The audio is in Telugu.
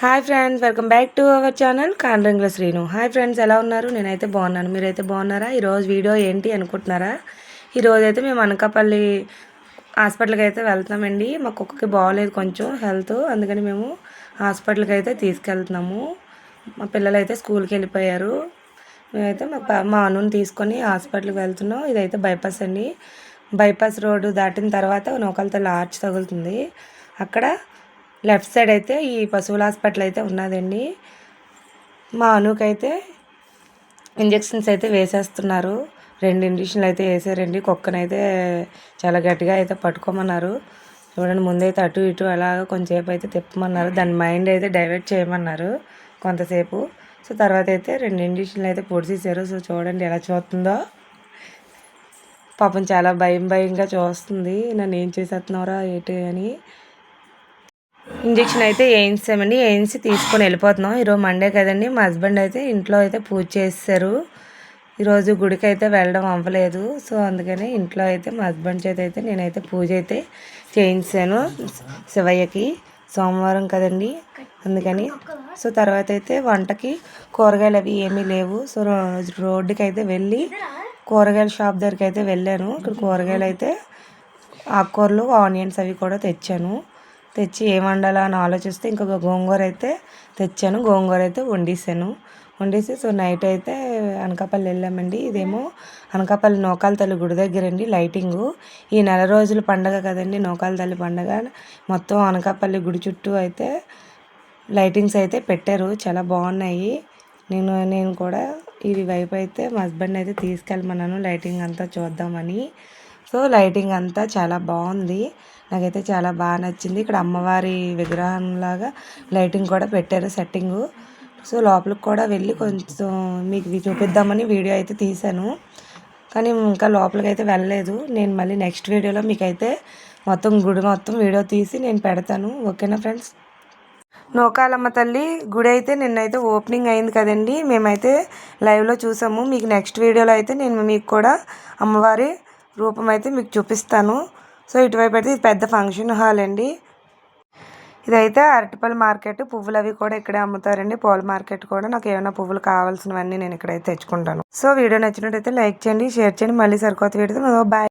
Hi friends, welcome back to our channel Kandrangula Srinu. Hi friends, ఎలా ఉన్నారు? నేనైతే బాగున్నాను. మీరైతే బాగున్నారా? ఈరోజు వీడియో ఏంటి అనుకుంటున్నారా? ఈరోజు అయితే మేము అనకాపల్లి హాస్పిటల్కి అయితే వెళ్తున్నామండి. మా కుక్కకి బాగోలేదు కొంచెం హెల్త్, అందుకని మేము హాస్పిటల్కి అయితే తీసుకెళ్తున్నాము. మా పిల్లలు అయితే స్కూల్కి వెళ్ళిపోయారు. మేమైతే మా అన్నుని తీసుకొని హాస్పిటల్కి వెళ్తున్నాం. ఇదైతే బైపాస్ అండి. బైపాస్ రోడ్డు దాటిన తర్వాత నూకాలతల్లి ఆర్చ్ తగులుతుంది. అక్కడ లెఫ్ట్ సైడ్ అయితే ఈ పశువుల హాస్పిటల్ అయితే ఉన్నదండి. మా అనుకైతే ఇంజెక్షన్స్ అయితే వేసేస్తున్నారు. 2 ఇంజక్షన్లు అయితే వేసారండి. కుక్కనైతే చాలా గట్టిగా అయితే పట్టుకోమన్నారు. చూడండి, ముందైతే అటు ఇటు అలాగ కొంచెంసేపు అయితే తిప్పమన్నారు. దాని మైండ్ అయితే డైవర్ట్ చేయమన్నారు కొంతసేపు. సో తర్వాత అయితే 2 ఇంజక్షన్లు అయితే పొడిచేసారు. సో చూడండి ఎలా చూస్తుందో. పాపం చాలా భయంగా చూస్తుంది, నన్ను ఏం చేసేస్తున్నారా ఏంటి అని. ఇంజక్షన్ అయితే వేయించామండి. వేయించి తీసుకొని వెళ్ళిపోతున్నాం. ఈరోజు మండే కదండి. మా హస్బెండ్ అయితే ఇంట్లో అయితే పూజ చేశారు. ఈరోజు గుడికి అయితే వెళ్ళడం అవ్వలేదు. సో అందుకని ఇంట్లో అయితే మా హస్బెండ్ చేత అయితే నేనైతే పూజ అయితే చేయించాను శివయ్యకి. సోమవారం కదండి, అందుకని. సో తర్వాత అయితే వంటకి కూరగాయలు అవి ఏమీ లేవు. సో రోడ్డుకి అయితే వెళ్ళి కూరగాయల షాప్ దగ్గరికి అయితే వెళ్ళాను. ఇక్కడ కూరగాయలు అయితే ఆకుకూరలు, ఆనియన్స్ అవి కూడా తెచ్చాను. తెచ్చి ఏం వండాలా అని ఆలోచిస్తే ఇంకొక గోంగూర అయితే తెచ్చాను. గోంగూర అయితే వండేసి సో నైట్ అయితే అనకాపల్లి వెళ్ళామండి. ఇదేమో అనకాపల్లి నూకాల తల్లి గుడి దగ్గర అండి. లైటింగు ఈ నెల రోజుల పండగ కదండి, నూకాల తల్లి పండగ. మొత్తం అనకాపల్లి గుడి చుట్టూ అయితే లైటింగ్స్ అయితే పెట్టారు, చాలా బాగున్నాయి. నేను కూడా ఈ వైపు అయితే మా హస్బెండ్ అయితే తీసుకెళ్ళమన్నాను లైటింగ్ అంతా చూద్దామని. సో లైటింగ్ అంతా చాలా బాగుంది, నాకైతే చాలా బాగా నచ్చింది. ఇక్కడ అమ్మవారి విగ్రహంలాగా లైటింగ్ కూడా పెట్టారు సెట్టింగు. సో లోపలికి కూడా వెళ్ళి కొంచెం మీకు చూపిద్దామని వీడియో అయితే తీశాను, కానీ ఇంకా లోపలికి అయితే వెళ్ళలేదు. నేను మళ్ళీ నెక్స్ట్ వీడియోలో మీకైతే మొత్తం గుడి మొత్తం వీడియో తీసి నేను పెడతాను. ఓకేనా ఫ్రెండ్స్? నూకాలమ్మ తల్లి గుడి అయితే నిన్నైతే ఓపెనింగ్ అయింది కదండి. మేమైతే లైవ్లో చూసాము. మీకు నెక్స్ట్ వీడియోలో అయితే నేను మీకు కూడా అమ్మవారి రూపం అయితే మీకు చూపిస్తాను. సో ఇటువైపు అయితే ఇది పెద్ద ఫంక్షన్ హాల్ అండి. ఇదైతే అరటిపల్లి మార్కెట్. పువ్వులు అవి కూడా ఇక్కడే అమ్ముతారండి. పూల మార్కెట్ కూడా. నాకు ఏమైనా పువ్వులు కావాల్సినవన్నీ నేను ఇక్కడైతే తెచ్చుకుంటాను. సో వీడియో నచ్చినట్టయితే లైక్ చేయండి, షేర్ చేయండి. మళ్ళీ సరికొత్త వీడియోతో బాయ్.